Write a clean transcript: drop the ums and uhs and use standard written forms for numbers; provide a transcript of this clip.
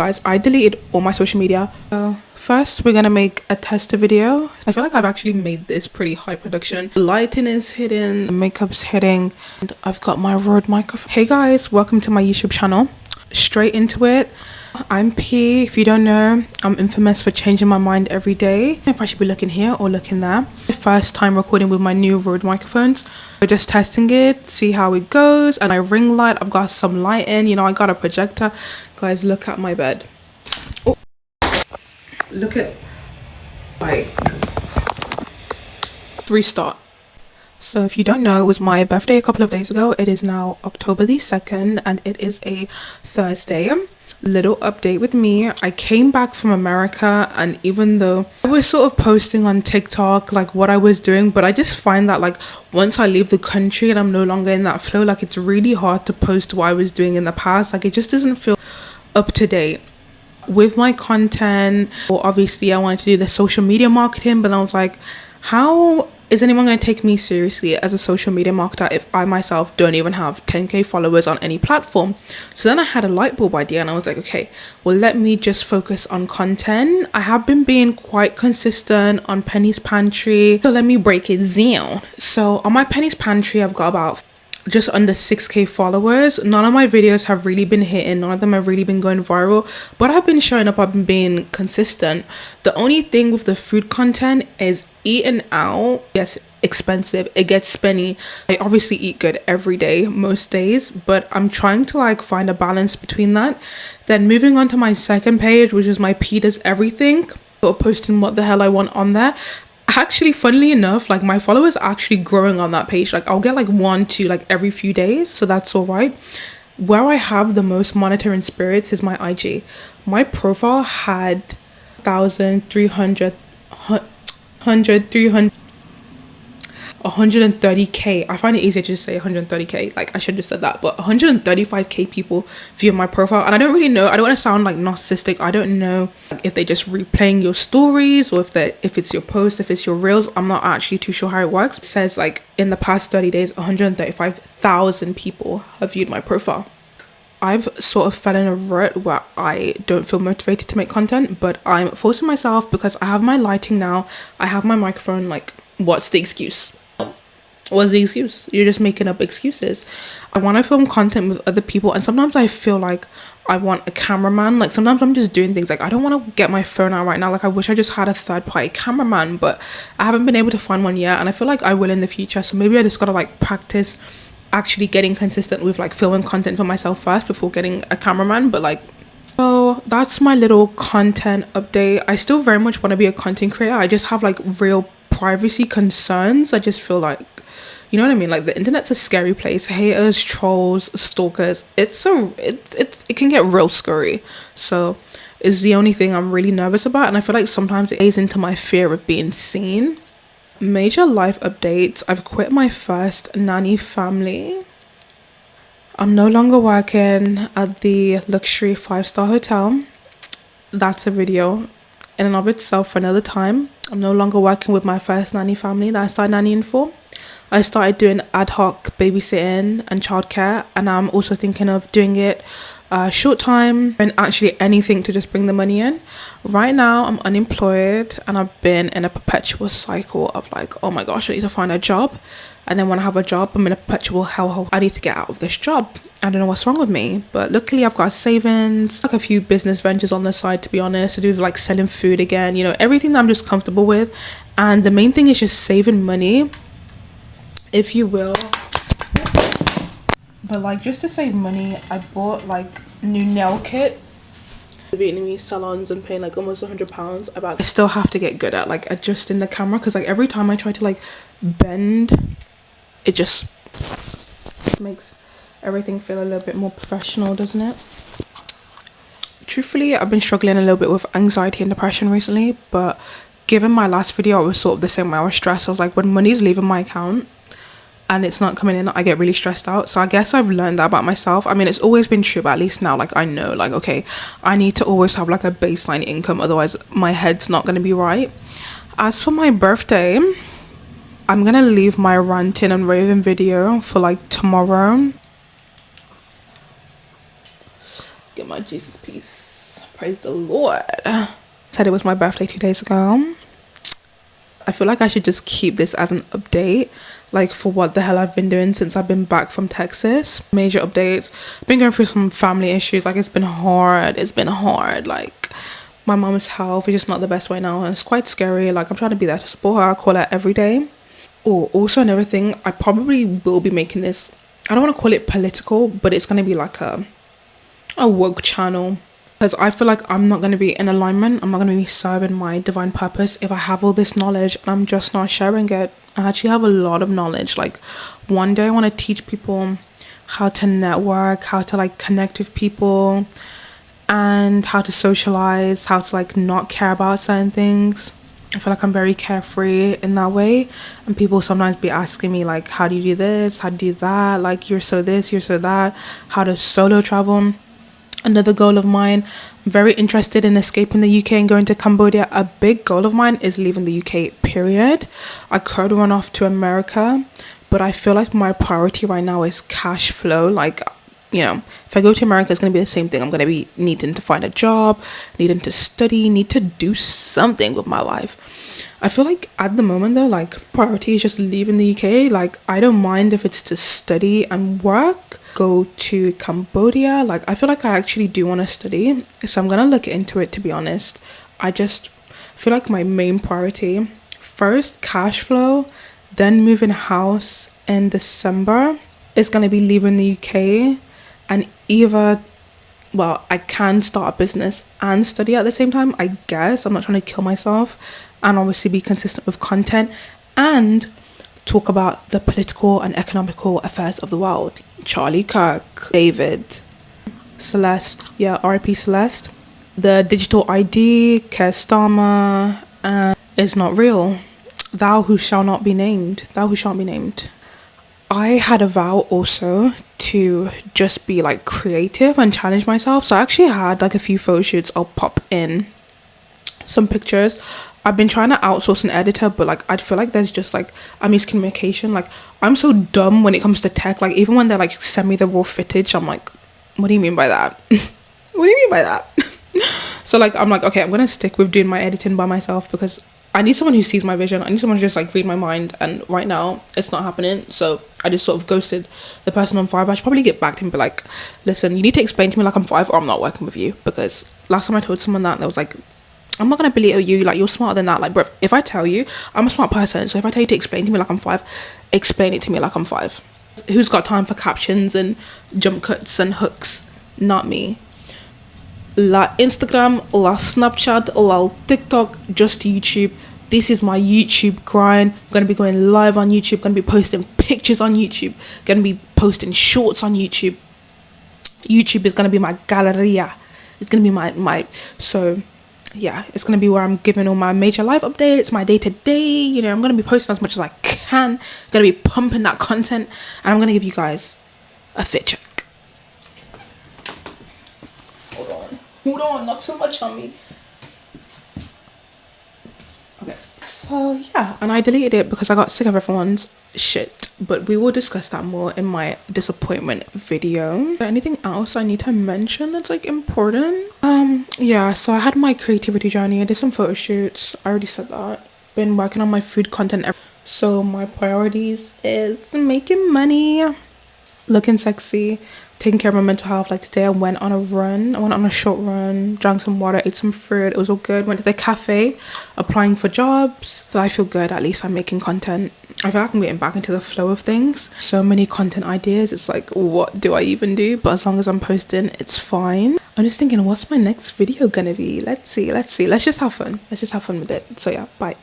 Guys, I deleted all my social media. First, we're gonna make a tester video. I feel like I've actually made this pretty high production. The lighting is hidden, the makeup's hidden, and I've got my Rode microphone. Hey guys, welcome to my YouTube channel. Straight into it. I'm P. If you don't know, I'm infamous for changing my mind every day. If I should be looking here or looking there. My first time recording with my new Rode microphones. We're just testing it, see how it goes. And my ring light, I've got some lighting, you know, I got a projector. Guys, look at my bed. Oh. Look at, like, restart. So if you don't know, it was my birthday a couple of days ago. It is now October the 2nd and it is a Thursday. Little update with me. I came back from America, and even though I was sort of posting on TikTok like what I was doing, but I just find that like once I leave the country and I'm no longer in that flow, like it's really hard to post what I was doing in the past. Like it just doesn't feel up to date with my content. Well, obviously I wanted to do the social media marketing, but I was like, how is anyone going to take me seriously as a social media marketer if I myself don't even have 10k followers on any platform? So then I had a light bulb idea and I was like, okay, well, let me just focus on content. I have been being quite consistent on Penny's Pantry, so let me break it down. So on my Penny's Pantry, I've got about just under 6k followers. None of my videos have really been hitting, none of them have really been going viral, but I've been showing up, I've been being consistent. The only thing with the food content is eating out. Yes, expensive, it gets spenny. I obviously eat good every day, most days, but I'm trying to like find a balance between that. Then moving on to my second page, which is my P does everything, or posting what the hell I want on there. Actually, funnily enough, like my followers are actually growing on that page. Like I'll get like 1 to like every few days, so that's all right. Where I have the most monitoring spirits is my IG. My profile had 1,300 130k. I find it easier to just say 130k, like I should have said that, but 135k people view my profile. And I don't really know, I don't want to sound like narcissistic, I don't know if they just replaying your stories or if it's your post, if it's your reels. I'm not actually too sure how it works. It says like in the past 30 days 135,000 people have viewed my profile. I've sort of fell in a rut where I don't feel motivated to make content, but I'm forcing myself because I have my lighting now, I have my microphone. Like, what's the excuse? What's the excuse? You're just making up excuses. I want to film content with other people, and sometimes I feel like I want a cameraman. Like sometimes I'm just doing things like I don't want to get my phone out right now. Like I wish I just had a third-party cameraman, but I haven't been able to find one yet, and I feel like I will in the future. So maybe I just gotta like practice actually getting consistent with like filming content for myself first before getting a cameraman. But like, so that's my little content update. I still very much want to be a content creator. I just have like real privacy concerns. I just feel like, you know what I mean, like the internet's a scary place. Haters, trolls, stalkers, it can get real scary. So it's the only thing I'm really nervous about, and I feel like sometimes it aids into my fear of being seen. Major life updates. I've quit my first nanny family. I'm no longer working at the luxury 5-star hotel. That's a video in and of itself for another time. I'm no longer working with my first nanny family that I started nannying for. I started doing ad hoc babysitting and childcare, and I'm also thinking of doing it short time and actually anything to just bring the money in. Right now I'm unemployed and I've been in a perpetual cycle of like, oh my gosh, I need to find a job, and then when I have a job I'm in a perpetual hellhole. I need to get out of this job. I don't know what's wrong with me, but luckily I've got savings, like a few business ventures on the side, to be honest, to do with like selling food again, you know, everything that I'm just comfortable with. And the main thing is just saving money, if you will. But like just to save money, I bought like new nail kit. The Vietnamese salons and paying like almost £100 about. I still have to get good at like adjusting the camera, because like every time I try to like bend, it just makes everything feel a little bit more professional, doesn't it? Truthfully, I've been struggling a little bit with anxiety and depression recently, but given my last video, I was sort of the same way. I was stressed. I was like, when money's leaving my account and it's not coming in, I get really stressed out. So I guess I've learned that about myself. I mean, it's always been true, but at least now, like, I know, like, okay, I need to always have like a baseline income, otherwise my head's not going to be right. As for my birthday, I'm gonna leave my ranting and raving video for like tomorrow. Get my Jesus piece. Praise the Lord. Said it was my birthday 2 days ago. I feel like I should just keep this as an update, like for what the hell I've been doing since I've been back from Texas. Major updates. Been going through some family issues. Like, it's been hard. Like, my mom's health is just not the best right now, and it's quite scary. Like, I'm trying to be there to support her. I call her every day. Oh, also another thing, I probably will be making this, I don't want to call it political, but it's going to be like a woke channel, because I feel like I'm not going to be in alignment. I'm not going to be serving my divine purpose if I have all this knowledge and I'm just not sharing it. I actually have a lot of knowledge. Like, one day I want to teach people how to network, how to like connect with people, and how to socialize, how to like not care about certain things. I feel like I'm very carefree in that way, and people sometimes be asking me like, how do you do this, how do you do that, like you're so this, you're so that, how to solo travel. Another goal of mine, I'm very interested in escaping the UK and going to Cambodia. A big goal of mine is leaving the UK, period. I could run off to America, but I feel like my priority right now is cash flow. Like, you know, if I go to America, it's going to be the same thing. I'm going to be needing to find a job, needing to study, need to do something with my life. I feel like at the moment though, like, priority is just leaving the UK. Like, I don't mind if it's to study and work, go to Cambodia. Like, I feel like I actually do want to study, so I'm going to look into it, to be honest. I just feel like my main priority, first cash flow, then moving house in December, is going to be leaving the UK. And either, well, I can start a business and study at the same time, I guess. I'm not trying to kill myself. And obviously be consistent with content and talk about the political and economical affairs of the world. Charlie Kirk, David, Celeste, yeah, R.I.P. Celeste. The digital ID, Keir Starmer, is not real. Thou who shall not be named. Thou who shall not be named. I had a vow also to just be like creative and challenge myself. So I actually had like a few photo shoots. I'll pop in some pictures. I've been trying to outsource an editor, but like I feel like there's just like a miscommunication. Like, I'm so dumb when it comes to tech. Like, even when they like send me the raw footage, I'm like, what do you mean by that? What do you mean by that? So like, I'm like, okay, I'm gonna stick with doing my editing by myself, because I need someone who sees my vision. I need someone to just like read my mind, and right now it's not happening. So I just sort of ghosted the person on Fiverr. I should probably get back to him and be like, listen, you need to explain to me like I'm five, or I'm not working with you. Because last time I told someone that, and I was like, I'm not gonna belittle you, like, you're smarter than that. Like, bro, if I tell you, I'm a smart person, so if I tell you to explain to me like I'm five, explain it to me like I'm five. Who's got time for captions and jump cuts and hooks? Not me. La Instagram, la Snapchat, la TikTok, just YouTube. This is my YouTube grind. I'm gonna be going live on YouTube, gonna be posting pictures on YouTube, gonna be posting shorts on YouTube. YouTube is gonna be my galleria. It's gonna be my so yeah, it's gonna be where I'm giving all my major life updates, my day-to-day, you know. I'm gonna be posting as much as I can, gonna be pumping that content, and I'm gonna give you guys a fit check. Hold on, not too much on me. Okay, so yeah, and I deleted it because I got sick of everyone's shit, but we will discuss that more in my disappointment video. Is there anything else I need to mention that's like important? Yeah, so I had my creativity journey. I did some photo shoots. I already said that. Been working on my food content. So my priorities is making money, looking sexy, taking care of my mental health. Like, today I went on a run. I went on a short run, drank some water, ate some fruit. It was all good. Went to the cafe, applying for jobs. So I feel good. At least I'm making content. I feel like I'm getting back into the flow of things. So many content ideas. It's like, what do I even do? But as long as I'm posting, it's fine. I'm just thinking, what's my next video gonna be? Let's see. Let's just have fun. Let's just have fun with it. So yeah, bye.